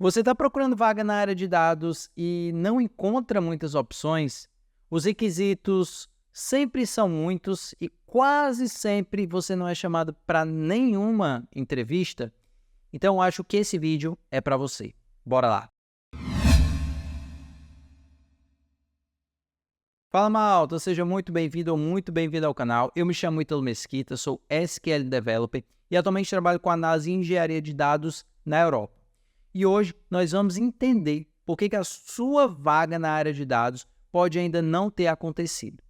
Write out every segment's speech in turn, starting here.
Você está procurando vaga na área de dados e não encontra muitas opções? Os requisitos sempre são muitos e quase sempre você não é chamado para nenhuma entrevista? Então, eu acho que esse vídeo é para você. Bora lá! Fala malta, seja muito bem-vindo ou muito bem-vindo ao canal. Eu me chamo Ítalo Mesquita, sou SQL Developer e atualmente trabalho com análise e engenharia de dados na Europa. E hoje nós vamos entender por que a sua vaga na área de dados pode ainda não ter acontecido.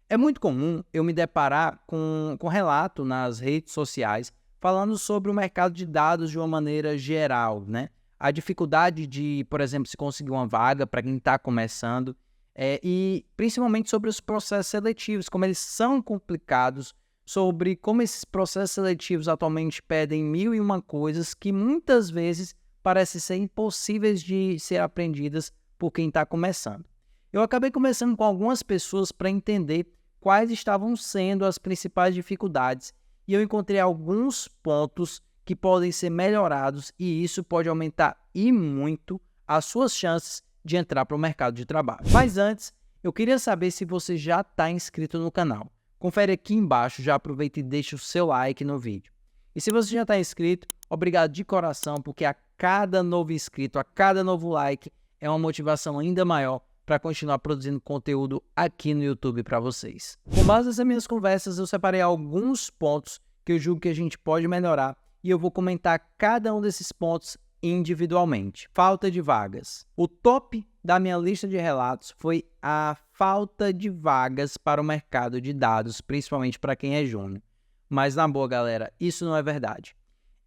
É muito comum eu me deparar com relato nas redes sociais falando sobre o mercado de dados de uma maneira geral, né? A dificuldade de, por exemplo, se conseguir uma vaga para quem está começando, e principalmente sobre os processos seletivos, como eles são complicados, sobre como esses processos seletivos atualmente pedem mil e uma coisas que muitas vezes parecem ser impossíveis de ser aprendidas por quem está começando. Eu acabei conversando com algumas pessoas para entender quais estavam sendo as principais dificuldades e eu encontrei alguns pontos que podem ser melhorados e isso pode aumentar e muito as suas chances de entrar para o mercado de trabalho. Mas antes, eu queria saber se você já está inscrito no canal. Confere aqui embaixo, já aproveita e deixa o seu like no vídeo. E se você já está inscrito, obrigado de coração, porque a cada novo inscrito, a cada novo like, é uma motivação ainda maior para continuar produzindo conteúdo aqui no YouTube para vocês. Com base nessas minhas conversas, eu separei alguns pontos que eu julgo que a gente pode melhorar e eu vou comentar cada um desses pontos individualmente. Falta de vagas. O top da minha lista de relatos foi a falta de vagas para o mercado de dados, principalmente para quem é júnior. Mas na boa, galera, isso não é verdade.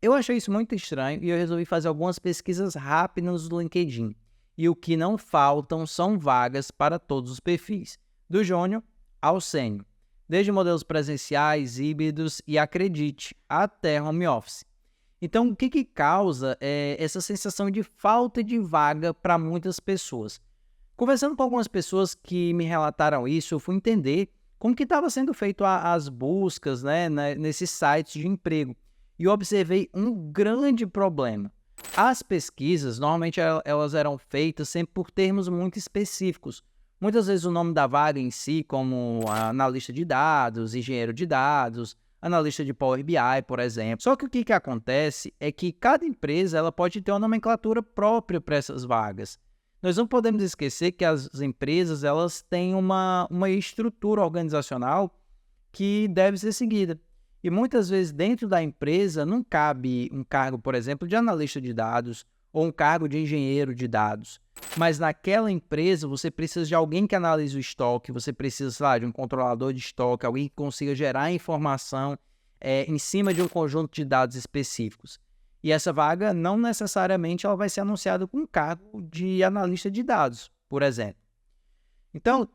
Eu achei isso muito estranho e eu resolvi fazer algumas pesquisas rápidas no LinkedIn. E o que não faltam são vagas para todos os perfis, do júnior ao sênior, desde modelos presenciais, híbridos e, acredite, até home office. Então, o que causa essa sensação de falta de vaga para muitas pessoas? Conversando com algumas pessoas que me relataram isso, eu fui entender como que estava sendo feito as buscas, né, nesses sites de emprego. E eu observei um grande problema. As pesquisas, normalmente, elas eram feitas sempre por termos muito específicos. Muitas vezes o nome da vaga em si, como analista de dados, engenheiro de dados, analista de Power BI, por exemplo. Só que o que acontece é que cada empresa ela pode ter uma nomenclatura própria para essas vagas. Nós não podemos esquecer que as empresas elas têm uma estrutura organizacional que deve ser seguida. E muitas vezes dentro da empresa não cabe um cargo, por exemplo, de analista de dados ou um cargo de engenheiro de dados. Mas naquela empresa você precisa de alguém que analise o estoque, você precisa, sei lá, de um controlador de estoque, alguém que consiga gerar informação em cima de um conjunto de dados específicos. E essa vaga não necessariamente ela vai ser anunciada com um cargo de analista de dados, por exemplo. Então,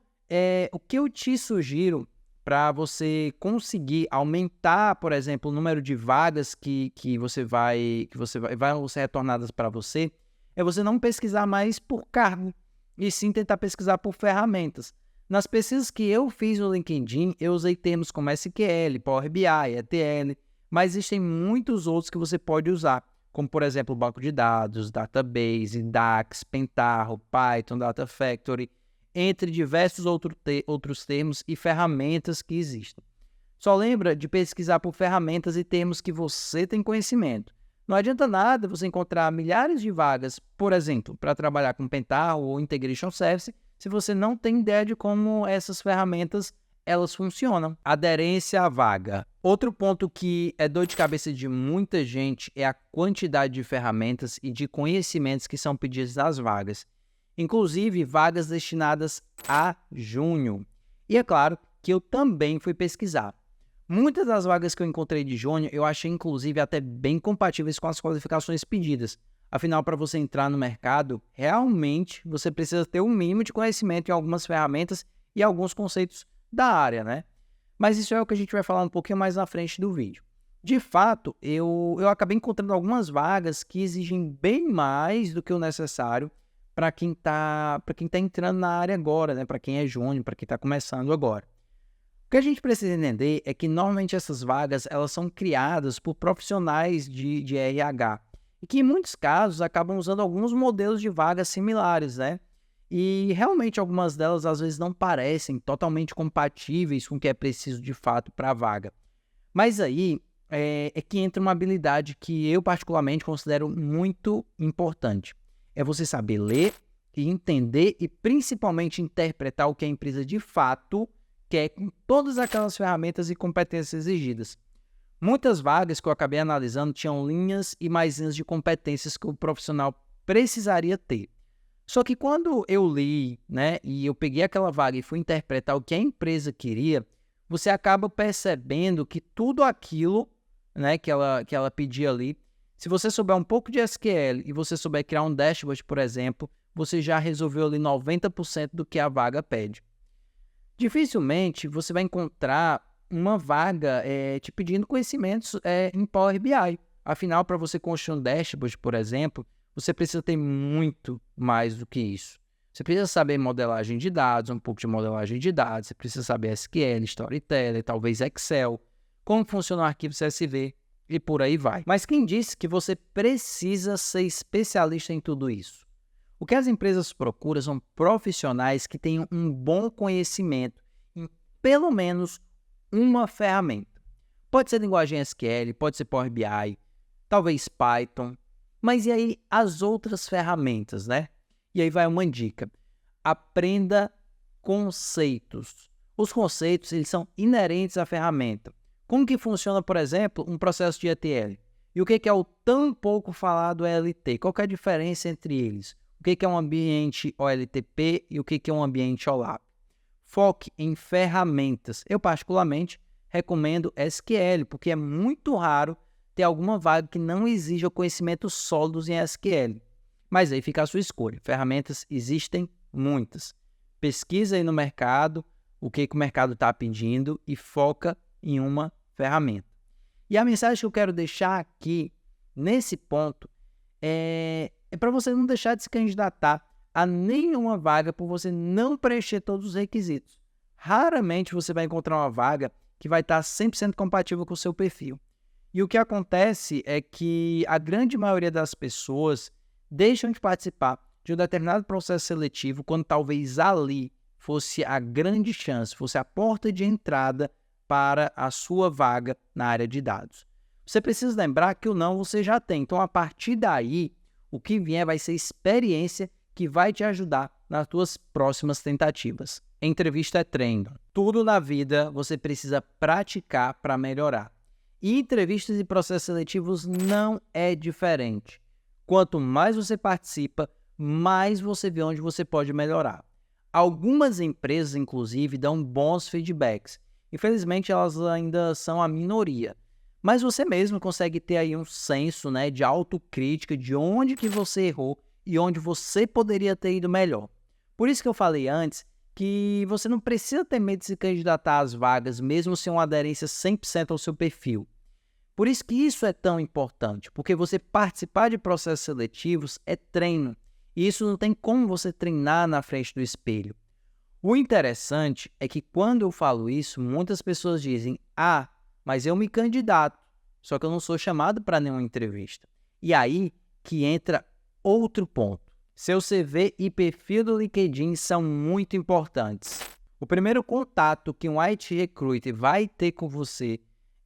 o que eu te sugiro para você conseguir aumentar, por exemplo, o número de vagas que vão ser retornadas para você, é você não pesquisar mais por cargo, e sim tentar pesquisar por ferramentas. Nas pesquisas que eu fiz no LinkedIn, eu usei termos como SQL, Power BI, ETL, mas existem muitos outros que você pode usar, como, por exemplo, banco de dados, database, DAX, Pentaho, Python, Data Factory, entre diversos outros termos e ferramentas que existem. Só lembra de pesquisar por ferramentas e termos que você tem conhecimento. Não adianta nada você encontrar milhares de vagas, por exemplo, para trabalhar com Pentaho ou Integration Service, se você não tem ideia de como essas ferramentas elas funcionam. Aderência à vaga. Outro ponto que é dor de cabeça de muita gente é a quantidade de ferramentas e de conhecimentos que são pedidos nas vagas. Inclusive vagas destinadas a júnior. E é claro que eu também fui pesquisar. Muitas das vagas que eu encontrei de júnior, eu achei inclusive até bem compatíveis com as qualificações pedidas. Afinal, para você entrar no mercado, realmente você precisa ter um mínimo de conhecimento em algumas ferramentas e alguns conceitos da área, né? Mas isso é o que a gente vai falar um pouquinho mais na frente do vídeo. De fato, eu acabei encontrando algumas vagas que exigem bem mais do que o necessário para quem tá entrando na área agora, né? Para quem é júnior, para quem está começando agora. O que a gente precisa entender é que normalmente essas vagas elas são criadas por profissionais de RH e que em muitos casos acabam usando alguns modelos de vagas similares, né? E realmente algumas delas às vezes não parecem totalmente compatíveis com o que é preciso de fato para a vaga. Mas aí é que entra uma habilidade que eu particularmente considero muito importante. É você saber ler e entender e principalmente interpretar o que a empresa de fato quer com todas aquelas ferramentas e competências exigidas. Muitas vagas que eu acabei analisando tinham linhas e mais linhas de competências que o profissional precisaria ter. Só que quando eu li, né, e eu peguei aquela vaga e fui interpretar o que a empresa queria, você acaba percebendo que tudo aquilo, né, que ela pedia ali, se você souber um pouco de SQL e você souber criar um dashboard, por exemplo, você já resolveu ali 90% do que a vaga pede. Dificilmente você vai encontrar uma vaga te pedindo conhecimentos em Power BI. Afinal, para você construir um dashboard, por exemplo, você precisa ter muito mais do que isso. Você precisa saber modelagem de dados, um pouco de modelagem de dados, você precisa saber SQL, Storyteller, talvez Excel, como funciona o arquivo CSV e por aí vai. Mas quem disse que você precisa ser especialista em tudo isso? O que as empresas procuram são profissionais que tenham um bom conhecimento em pelo menos uma ferramenta. Pode ser linguagem SQL, pode ser Power BI, talvez Python, mas e aí as outras ferramentas, né? E aí vai uma dica. Aprenda conceitos. Os conceitos, eles são inerentes à ferramenta. Como que funciona, por exemplo, um processo de ETL? E o que é o tão pouco falado ELT? Qual que é a diferença entre eles? O que é um ambiente OLTP e o que é um ambiente OLAP? Foque em ferramentas. Eu, particularmente, recomendo SQL, porque é muito raro ter alguma vaga que não exija conhecimentos sólidos em SQL. Mas aí fica a sua escolha. Ferramentas existem muitas. Pesquisa aí no mercado o que o mercado está pedindo e foca em uma ferramenta. E a mensagem que eu quero deixar aqui, nesse ponto, é para você não deixar de se candidatar a nenhuma vaga por você não preencher todos os requisitos. Raramente você vai encontrar uma vaga que vai estar 100% compatível com o seu perfil. E o que acontece é que a grande maioria das pessoas deixam de participar de um determinado processo seletivo quando talvez ali fosse a grande chance, fosse a porta de entrada para a sua vaga na área de dados. Você precisa lembrar que o não você já tem. Então, a partir daí, o que vier vai ser experiência que vai te ajudar nas suas próximas tentativas. Entrevista é treino. Tudo na vida você precisa praticar para melhorar. E entrevistas e processos seletivos não é diferente. Quanto mais você participa, mais você vê onde você pode melhorar. Algumas empresas, inclusive, dão bons feedbacks. Infelizmente, elas ainda são a minoria. Mas você mesmo consegue ter aí um senso, né, de autocrítica de onde que você errou e onde você poderia ter ido melhor. Por isso que eu falei antes que você não precisa ter medo de se candidatar às vagas, mesmo sem uma aderência 100% ao seu perfil. Por isso que isso é tão importante, porque você participar de processos seletivos é treino. E isso não tem como você treinar na frente do espelho. O interessante é que quando eu falo isso, muitas pessoas dizem: ah, mas eu me candidato, só que eu não sou chamado para nenhuma entrevista. E aí que entra outro ponto. Seu CV e perfil do LinkedIn são muito importantes. O primeiro contato que um IT Recruiter vai ter com você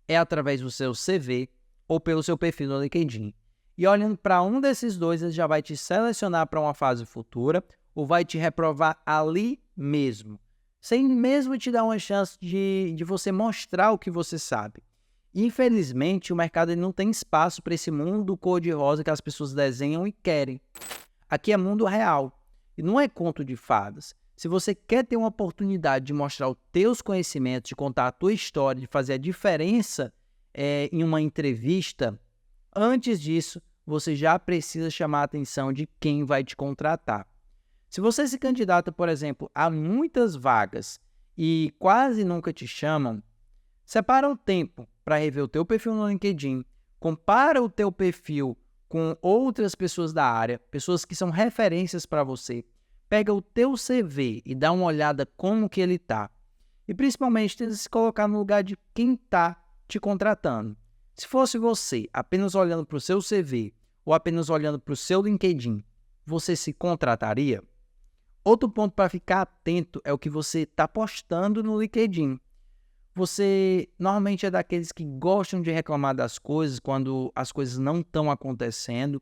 é através do seu CV ou pelo seu perfil no LinkedIn. E olhando para um desses dois, ele já vai te selecionar para uma fase futura ou vai te reprovar ali mesmo, sem mesmo te dar uma chance de você mostrar o que você sabe. Infelizmente, o mercado ele não tem espaço para esse mundo cor-de-rosa que as pessoas desenham e querem. Aqui é mundo real e não é conto de fadas. Se você quer ter uma oportunidade de mostrar os teus conhecimentos, de contar a tua história, de fazer a diferença em uma entrevista, antes disso, você já precisa chamar a atenção de quem vai te contratar. Se você se candidata, por exemplo, a muitas vagas e quase nunca te chamam, separa um tempo para rever o teu perfil no LinkedIn, compara o teu perfil com outras pessoas da área, pessoas que são referências para você, pega o teu CV e dá uma olhada como que ele está. E principalmente tenta se colocar no lugar de quem está te contratando. Se fosse você apenas olhando para o seu CV, ou apenas olhando para o seu LinkedIn, você se contrataria? Outro ponto para ficar atento é o que você está postando no LinkedIn. Você normalmente é daqueles que gostam de reclamar das coisas quando as coisas não estão acontecendo?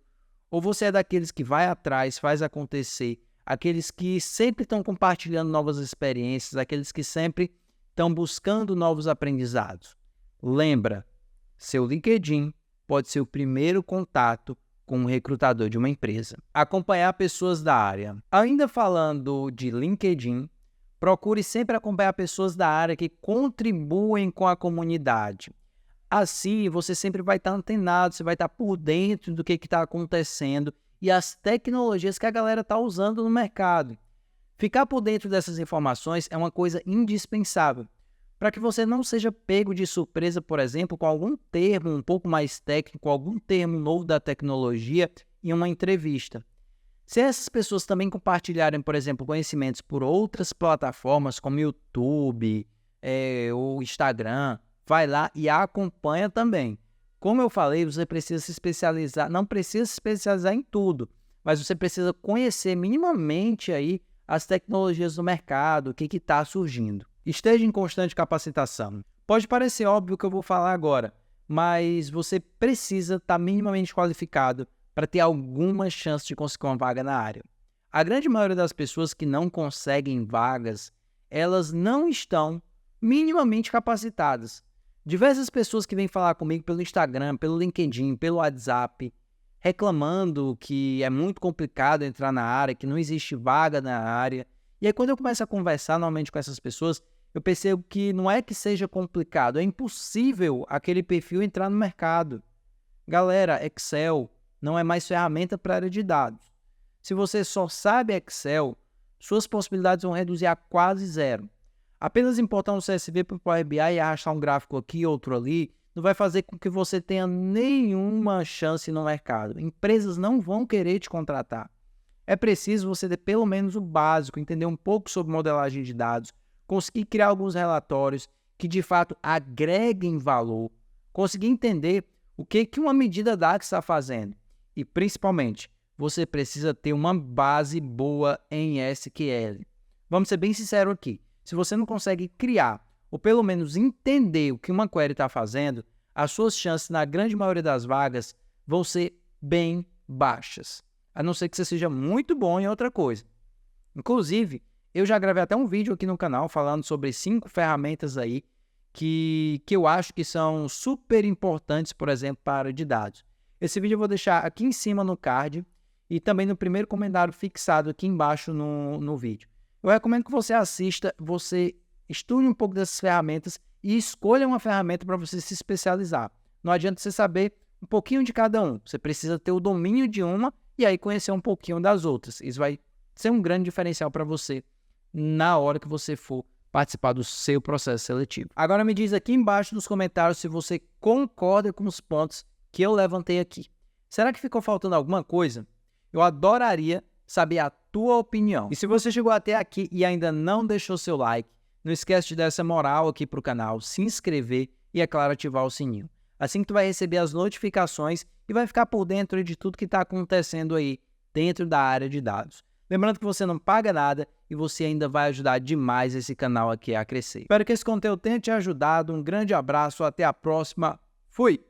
Ou você é daqueles que vai atrás, faz acontecer, aqueles que sempre estão compartilhando novas experiências, aqueles que sempre estão buscando novos aprendizados? Lembra, seu LinkedIn pode ser o primeiro contato com um recrutador de uma empresa. Acompanhar pessoas da área. Ainda falando de LinkedIn, procure sempre acompanhar pessoas da área que contribuem com a comunidade. Assim, você sempre vai estar antenado, você vai estar por dentro do que está acontecendo e as tecnologias que a galera está usando no mercado. Ficar por dentro dessas informações é uma coisa indispensável, para que você não seja pego de surpresa, por exemplo, com algum termo um pouco mais técnico, algum termo novo da tecnologia em uma entrevista. Se essas pessoas também compartilharem, por exemplo, conhecimentos por outras plataformas como YouTube ou Instagram, vai lá e acompanha também. Como eu falei, você precisa se especializar, não precisa se especializar em tudo, mas você precisa conhecer minimamente aí as tecnologias do mercado, o que está surgindo. Esteja em constante capacitação. Pode parecer óbvio o que eu vou falar agora, mas você precisa estar minimamente qualificado para ter alguma chance de conseguir uma vaga na área. A grande maioria das pessoas que não conseguem vagas, elas não estão minimamente capacitadas. Diversas pessoas que vêm falar comigo pelo Instagram, pelo LinkedIn, pelo WhatsApp, reclamando que é muito complicado entrar na área, que não existe vaga na área. E aí, quando eu começo a conversar normalmente com essas pessoas, eu percebo que não é que seja complicado, é impossível aquele perfil entrar no mercado. Galera, Excel não é mais ferramenta para a área de dados. Se você só sabe Excel, suas possibilidades vão reduzir a quase zero. Apenas importar um CSV para o Power BI e arrastar um gráfico aqui e outro ali, não vai fazer com que você tenha nenhuma chance no mercado. Empresas não vão querer te contratar. É preciso você ter pelo menos o básico, entender um pouco sobre modelagem de dados, conseguir criar alguns relatórios que de fato agreguem valor, conseguir entender o que uma medida DAX está fazendo. E principalmente, você precisa ter uma base boa em SQL. Vamos ser bem sinceros aqui. Se você não consegue criar, ou pelo menos entender o que uma query está fazendo, as suas chances, na grande maioria das vagas, vão ser bem baixas. A não ser que você seja muito bom em outra coisa. Inclusive, eu já gravei até um vídeo aqui no canal falando sobre 5 ferramentas aí que eu acho que são super importantes, por exemplo, para a área de dados. Esse vídeo eu vou deixar aqui em cima no card e também no primeiro comentário fixado aqui embaixo no vídeo. Eu recomendo que você assista, você estude um pouco dessas ferramentas e escolha uma ferramenta para você se especializar. Não adianta você saber um pouquinho de cada um. Você precisa ter o domínio de uma e aí conhecer um pouquinho das outras. Isso vai ser um grande diferencial para você na hora que você for participar do seu processo seletivo. Agora me diz aqui embaixo nos comentários se você concorda com os pontos que eu levantei aqui. Será que ficou faltando alguma coisa? Eu adoraria saber a tua opinião. E se você chegou até aqui e ainda não deixou seu like, não esquece de dar essa moral aqui para o canal, se inscrever e, é claro, ativar o sininho. Assim que tu vai receber as notificações e vai ficar por dentro de tudo que está acontecendo aí dentro da área de dados. Lembrando que você não paga nada e você ainda vai ajudar demais esse canal aqui a crescer. Espero que esse conteúdo tenha te ajudado. Um grande abraço, até a próxima. Fui!